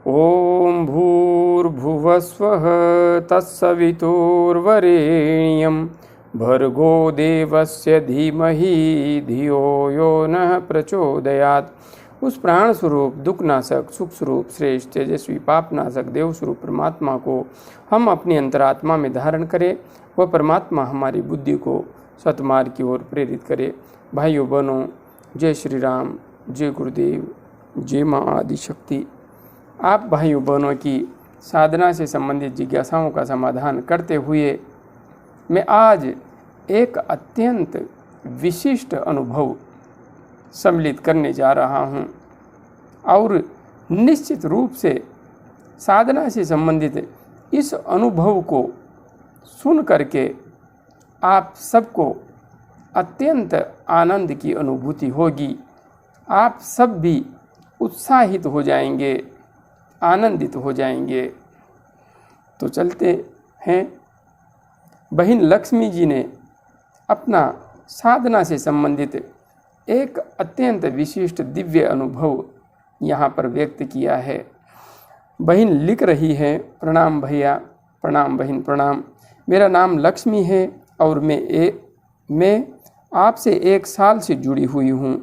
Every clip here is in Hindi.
ओम भूर्भुवस्वः तत्सवितुर्वरेण्यं भर्गो देवस्य धीमहि धियो यो नः प्रचोदयात्। उस प्राण स्वरूप, दुखनाशक, सुख स्वरूप, श्रेष्ठ, तेजस्वी, पापनाशक देव स्वरूप परमात्मा को हम अपनी अंतरात्मा में धारण करें। वह परमात्मा हमारी बुद्धि को सतमार्ग की ओर प्रेरित करे। भाइयों बहनों, जय श्री राम, जय गुरुदेव, जय माँ आदिशक्ति। आप भाइयों बहनों की साधना से संबंधित जिज्ञासाओं का समाधान करते हुए मैं आज एक अत्यंत विशिष्ट अनुभव सम्मिलित करने जा रहा हूँ और निश्चित रूप से साधना से संबंधित इस अनुभव को सुन करके आप सबको अत्यंत आनंद की अनुभूति होगी। आप सब भी उत्साहित हो जाएंगे, आनंदित हो जाएंगे। तो चलते हैं। बहन लक्ष्मी जी ने अपना साधना से संबंधित एक अत्यंत विशिष्ट दिव्य अनुभव यहाँ पर व्यक्त किया है। बहन लिख रही है, प्रणाम भैया, प्रणाम बहन, प्रणाम। मेरा नाम लक्ष्मी है और मैं आपसे 1 साल से जुड़ी हुई हूँ।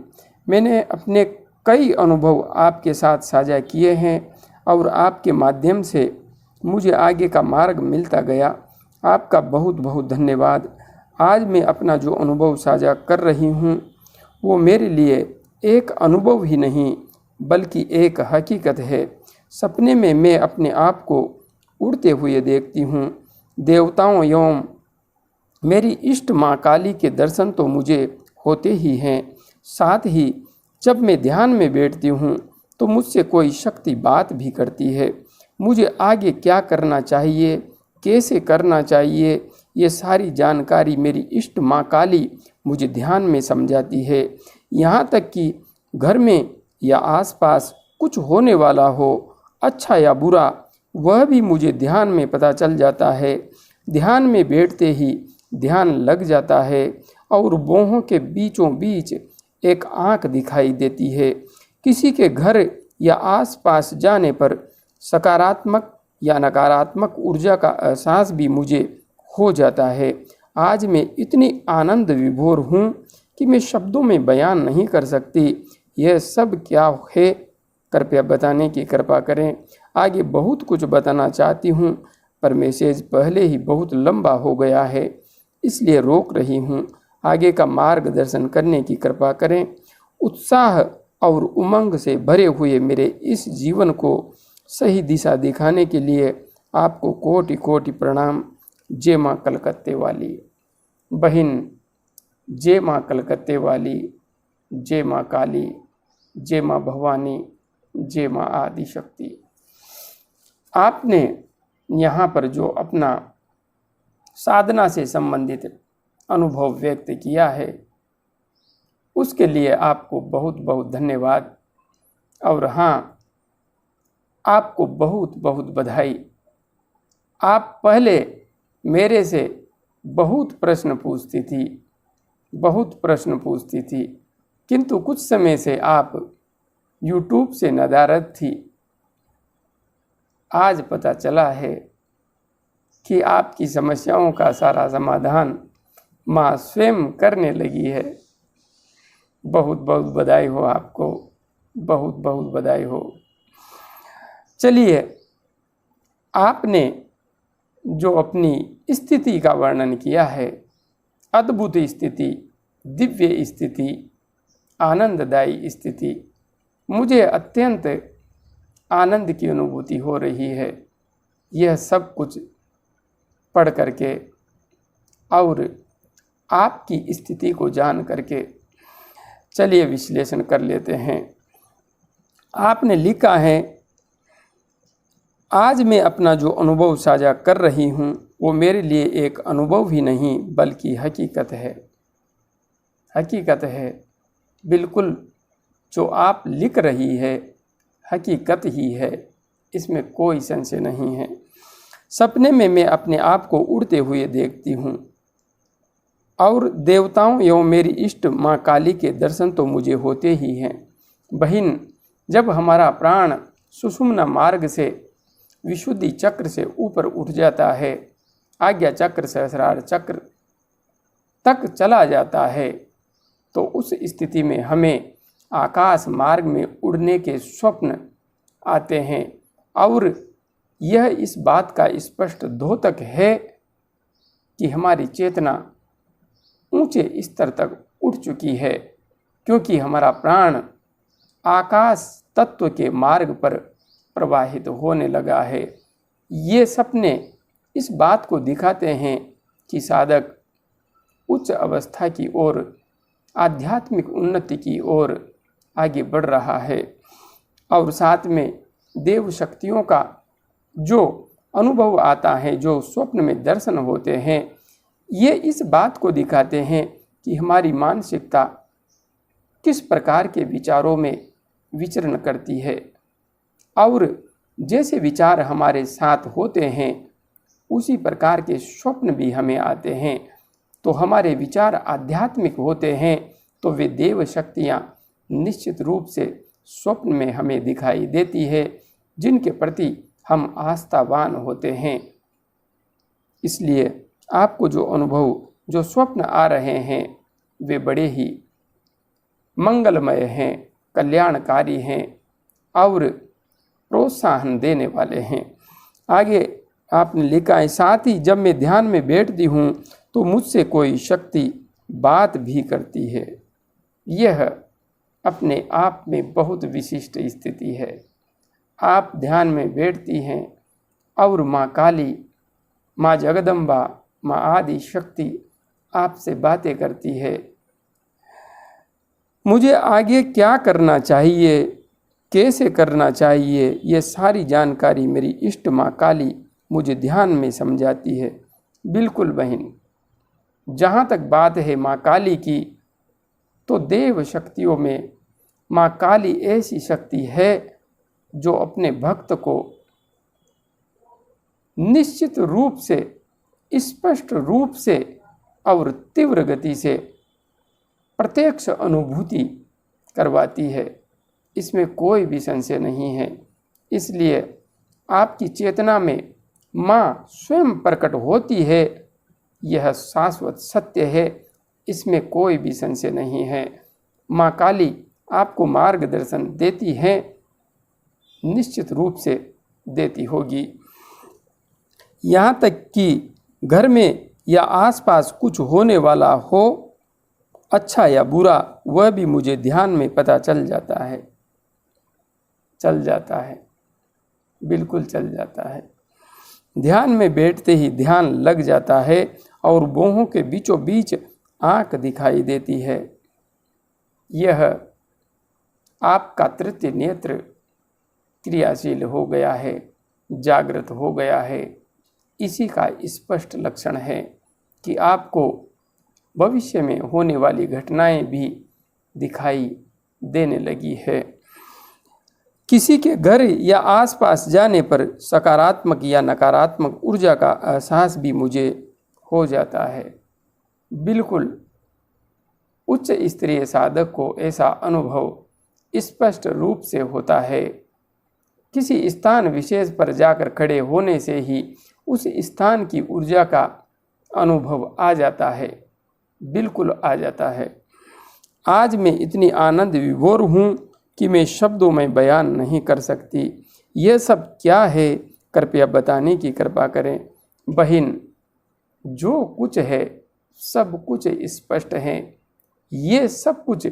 मैंने अपने कई अनुभव आपके साथ साझा किए हैं और आपके माध्यम से मुझे आगे का मार्ग मिलता गया। आपका बहुत बहुत धन्यवाद। आज मैं अपना जो अनुभव साझा कर रही हूँ वो मेरे लिए एक अनुभव ही नहीं बल्कि एक हकीकत है। सपने में मैं अपने आप को उड़ते हुए देखती हूँ। देवताओं एवं मेरी इष्ट माँ काली के दर्शन तो मुझे होते ही हैं, साथ ही जब मैं ध्यान में बैठती हूँ तो मुझसे कोई शक्ति बात भी करती है। मुझे आगे क्या करना चाहिए, कैसे करना चाहिए, ये सारी जानकारी मेरी इष्ट माँ काली मुझे ध्यान में समझाती है। यहाँ तक कि घर में या आसपास कुछ होने वाला हो, अच्छा या बुरा, वह भी मुझे ध्यान में पता चल जाता है। ध्यान में बैठते ही ध्यान लग जाता है और बाहों के बीचों बीच एक आँख दिखाई देती है। किसी के घर या आसपास जाने पर सकारात्मक या नकारात्मक ऊर्जा का एहसास भी मुझे हो जाता है। आज मैं इतनी आनंद विभोर हूँ कि मैं शब्दों में बयान नहीं कर सकती। यह सब क्या है, कृपया बताने की कृपा करें। आगे बहुत कुछ बताना चाहती हूँ पर मैसेज पहले ही बहुत लंबा हो गया है, इसलिए रोक रही हूँ। आगे का मार्गदर्शन करने की कृपा करें। उत्साह और उमंग से भरे हुए मेरे इस जीवन को सही दिशा दिखाने के लिए आपको कोटि कोटि प्रणाम। जय माँ कलकत्ते वाली। बहन, जय माँ कलकत्ते वाली, जय माँ काली, जय माँ भवानी, जय माँ आदिशक्ति। आपने यहाँ पर जो अपना साधना से संबंधित अनुभव व्यक्त किया है उसके लिए आपको बहुत बहुत धन्यवाद और हाँ, आपको बहुत बहुत बधाई। आप पहले मेरे से बहुत प्रश्न पूछती थी, किंतु कुछ समय से आप YouTube से नदारद थी। आज पता चला है कि आपकी समस्याओं का सारा समाधान माँ स्वयं करने लगी है। बहुत बहुत बधाई हो आपको, बहुत बहुत बधाई हो। चलिए, आपने जो अपनी स्थिति का वर्णन किया है, अद्भुत स्थिति, दिव्य स्थिति, आनंददायी स्थिति, मुझे अत्यंत आनंद की अनुभूति हो रही है। यह सब कुछ पढ़ करके और आपकी स्थिति को जान करके चलिए विश्लेषण कर लेते हैं। आपने लिखा है, आज मैं अपना जो अनुभव साझा कर रही हूँ वो मेरे लिए एक अनुभव ही नहीं बल्कि हकीकत है। हकीकत है, बिल्कुल जो आप लिख रही है हकीकत ही है, इसमें कोई संशय नहीं है। सपने में मैं अपने आप को उड़ते हुए देखती हूँ और देवताओं एवं मेरी इष्ट माँ काली के दर्शन तो मुझे होते ही हैं। बहन, जब हमारा प्राण सुषुम्ना मार्ग से विशुद्धि चक्र से ऊपर उठ जाता है, आज्ञा चक्र सहस्रार चक्र तक चला जाता है, तो उस स्थिति में हमें आकाश मार्ग में उड़ने के स्वप्न आते हैं। और यह इस बात का स्पष्ट द्योतक है कि हमारी चेतना ऊंचे स्तर तक उठ चुकी है, क्योंकि हमारा प्राण आकाश तत्व के मार्ग पर प्रवाहित होने लगा है। ये सपने इस बात को दिखाते हैं कि साधक उच्च अवस्था की ओर, आध्यात्मिक उन्नति की ओर आगे बढ़ रहा है। और साथ में देव शक्तियों का जो अनुभव आता है, जो स्वप्न में दर्शन होते हैं, ये इस बात को दिखाते हैं कि हमारी मानसिकता किस प्रकार के विचारों में विचरण करती है। और जैसे विचार हमारे साथ होते हैं उसी प्रकार के स्वप्न भी हमें आते हैं। तो हमारे विचार आध्यात्मिक होते हैं तो वे देव शक्तियाँ निश्चित रूप से स्वप्न में हमें दिखाई देती है, जिनके प्रति हम आस्थावान होते हैं। इसलिए आपको जो अनुभव, जो स्वप्न आ रहे हैं, वे बड़े ही मंगलमय हैं, कल्याणकारी हैं और प्रोत्साहन देने वाले हैं। आगे आपने लिखा है, साथ ही जब मैं ध्यान में बैठती हूँ तो मुझसे कोई शक्ति बात भी करती है। यह अपने आप में बहुत विशिष्ट स्थिति है। आप ध्यान में बैठती हैं और माँ काली, माँ जगदम्बा, माँ आदि शक्ति आपसे बातें करती है। मुझे आगे क्या करना चाहिए, कैसे करना चाहिए, ये सारी जानकारी मेरी इष्ट माँ काली मुझे ध्यान में समझाती है। बिल्कुल बहन, जहाँ तक बात है माँ काली की, तो देव शक्तियों में माँ काली ऐसी शक्ति है जो अपने भक्त को निश्चित रूप से, स्पष्ट रूप से और तीव्र गति से प्रत्यक्ष अनुभूति करवाती है। इसमें कोई भी संशय नहीं है। इसलिए आपकी चेतना में माँ स्वयं प्रकट होती है, यह शाश्वत सत्य है, इसमें कोई भी संशय नहीं है। माँ काली आपको मार्गदर्शन देती है, निश्चित रूप से देती होगी। यहाँ तक कि घर में या आसपास कुछ होने वाला हो, अच्छा या बुरा, वह भी मुझे ध्यान में पता चल जाता है। चल जाता है, बिल्कुल चल जाता है। ध्यान में बैठते ही ध्यान लग जाता है और बाहों के बीचों बीच आँख दिखाई देती है। यह आपका तृतीय नेत्र क्रियाशील हो गया है, जागृत हो गया है। इसी का स्पष्ट लक्षण है कि आपको भविष्य में होने वाली घटनाएं भी दिखाई देने लगी है। किसी के घर या आसपास जाने पर सकारात्मक या नकारात्मक ऊर्जा का एहसास भी मुझे हो जाता है। बिल्कुल उच्च स्तरीय साधक को ऐसा अनुभव स्पष्ट रूप से होता है। किसी स्थान विशेष पर जाकर खड़े होने से ही उस स्थान की ऊर्जा का अनुभव आ जाता है, बिल्कुल आ जाता है। आज मैं इतनी आनंद विभोर हूँ कि मैं शब्दों में बयान नहीं कर सकती। यह सब क्या है, कृपया बताने की कृपा करें। बहन, जो कुछ है सब कुछ स्पष्ट है। ये सब कुछ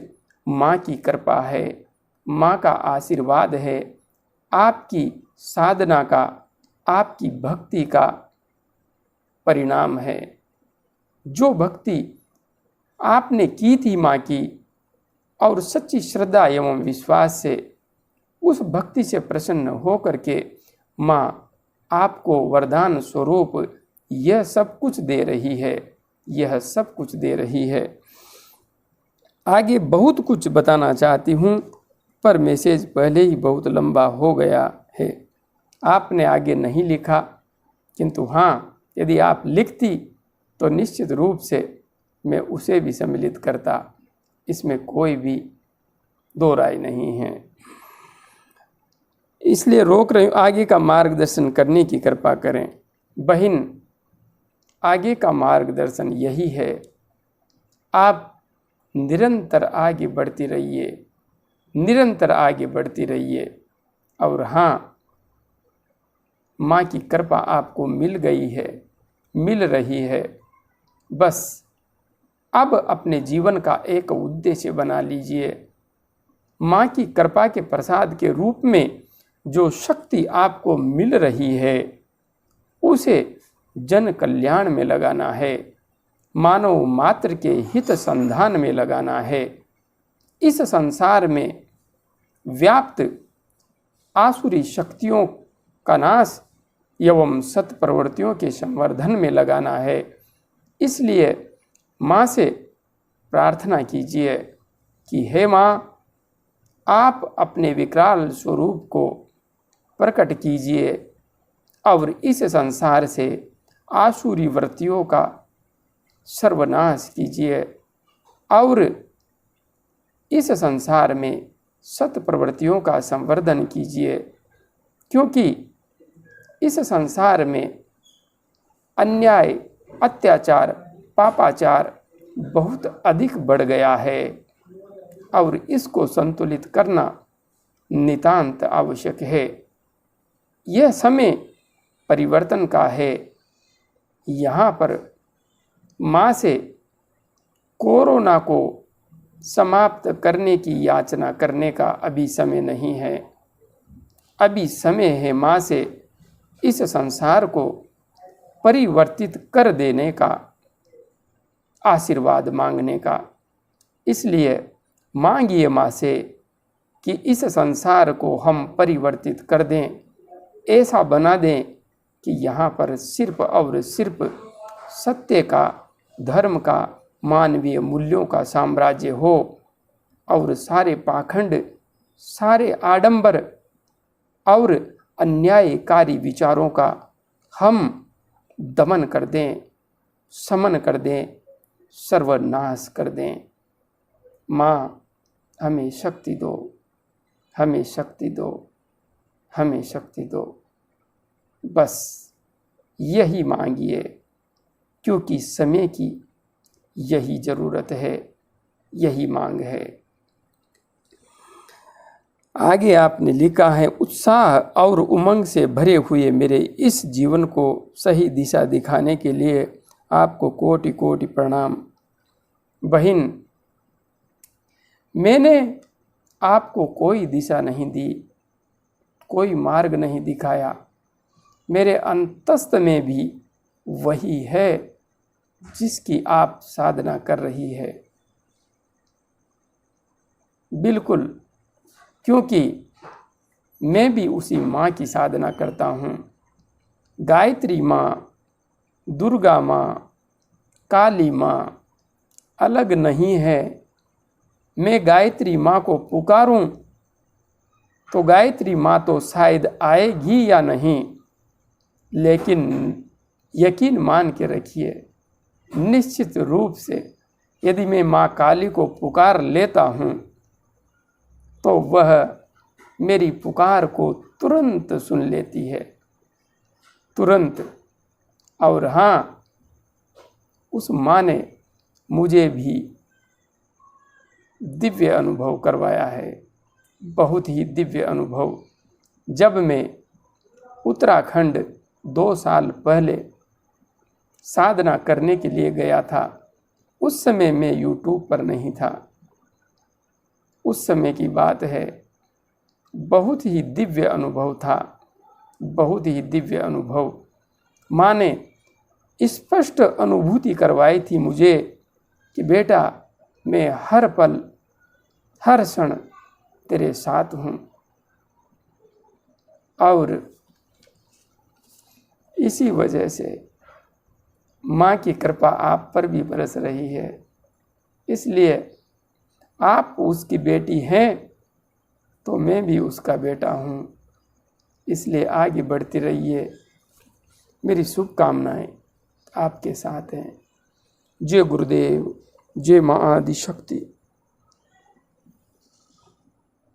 माँ की कृपा है, माँ का आशीर्वाद है, आपकी साधना का, आपकी भक्ति का परिणाम है। जो भक्ति आपने की थी माँ की और सच्ची श्रद्धा एवं विश्वास से, उस भक्ति से प्रसन्न होकर के माँ आपको वरदान स्वरूप यह सब कुछ दे रही है, यह सब कुछ दे रही है। आगे बहुत कुछ बताना चाहती हूँ, पर मैसेज पहले ही बहुत लंबा हो गया है। आपने आगे नहीं लिखा, किंतु हाँ, यदि आप लिखती तो निश्चित रूप से मैं उसे भी सम्मिलित करता, इसमें कोई भी दो राय नहीं है। इसलिए रोक रही हूँ, आगे का मार्गदर्शन करने की कृपा करें। बहन, आगे का मार्गदर्शन यही है, आप निरंतर आगे बढ़ती रहिए, निरंतर आगे बढ़ती रहिए। और हाँ, माँ की कृपा आपको मिल गई है, मिल रही है। बस अब अपने जीवन का एक उद्देश्य बना लीजिए। माँ की कृपा के प्रसाद के रूप में जो शक्ति आपको मिल रही है उसे जन कल्याण में लगाना है, मानव मात्र के हित संधान में लगाना है। इस संसार में व्याप्त आसुरी शक्तियों का नाश एवं सत प्रवृत्तियों के संवर्धन में लगाना है। इसलिए माँ से प्रार्थना कीजिए कि हे माँ, आप अपने विकराल स्वरूप को प्रकट कीजिए और इस संसार से आसुरी वृत्तियों का सर्वनाश कीजिए और इस संसार में सत प्रवृत्तियों का संवर्धन कीजिए, क्योंकि इस संसार में अन्याय, अत्याचार, पापाचार बहुत अधिक बढ़ गया है और इसको संतुलित करना नितांत आवश्यक है। यह समय परिवर्तन का है। यहाँ पर माँ से कोरोना को समाप्त करने की याचना करने का अभी समय नहीं है। अभी समय है माँ से इस संसार को परिवर्तित कर देने का आशीर्वाद मांगने का। इसलिए मांगिए माँ से कि इस संसार को हम परिवर्तित कर दें, ऐसा बना दें कि यहाँ पर सिर्फ और सिर्फ सत्य का, धर्म का, मानवीय मूल्यों का साम्राज्य हो और सारे पाखंड, सारे आडंबर और अन्यायकारी विचारों का हम दमन कर दें, शमन कर दें, सर्वनाश कर दें। माँ, हमें शक्ति दो, हमें शक्ति दो, हमें शक्ति दो। बस यही मांगिए, क्योंकि समय की यही ज़रूरत है, यही मांग है। आगे आपने लिखा है, उत्साह और उमंग से भरे हुए मेरे इस जीवन को सही दिशा दिखाने के लिए आपको कोटि कोटि प्रणाम। बहन, मैंने आपको कोई दिशा नहीं दी, कोई मार्ग नहीं दिखाया। मेरे अंतस्थ में भी वही है जिसकी आप साधना कर रही है। बिल्कुल, क्योंकि मैं भी उसी माँ की साधना करता हूँ। गायत्री माँ, दुर्गा माँ, काली माँ अलग नहीं है। मैं गायत्री माँ को पुकारूं तो गायत्री माँ तो शायद आएगी या नहीं, लेकिन यकीन मान के रखिए, निश्चित रूप से यदि मैं माँ काली को पुकार लेता हूँ तो वह मेरी पुकार को तुरंत सुन लेती है, तुरंत। और हाँ, उस माँ ने मुझे भी दिव्य अनुभव करवाया है, बहुत ही दिव्य अनुभव। जब मैं उत्तराखंड 2 साल पहले साधना करने के लिए गया था, उस समय मैं यूट्यूब पर नहीं था। उस समय की बात है, बहुत ही दिव्य अनुभव था, बहुत ही दिव्य अनुभव। माँ ने स्पष्ट अनुभूति करवाई थी मुझे कि बेटा, मैं हर पल, हर क्षण तेरे साथ हूँ। और इसी वजह से माँ की कृपा आप पर भी बरस रही है। इसलिए आप उसकी बेटी हैं तो मैं भी उसका बेटा हूँ। इसलिए आगे बढ़ती रहिए। मेरी शुभकामनाएं आपके साथ हैं। जय गुरुदेव, जय माँ आदि शक्ति।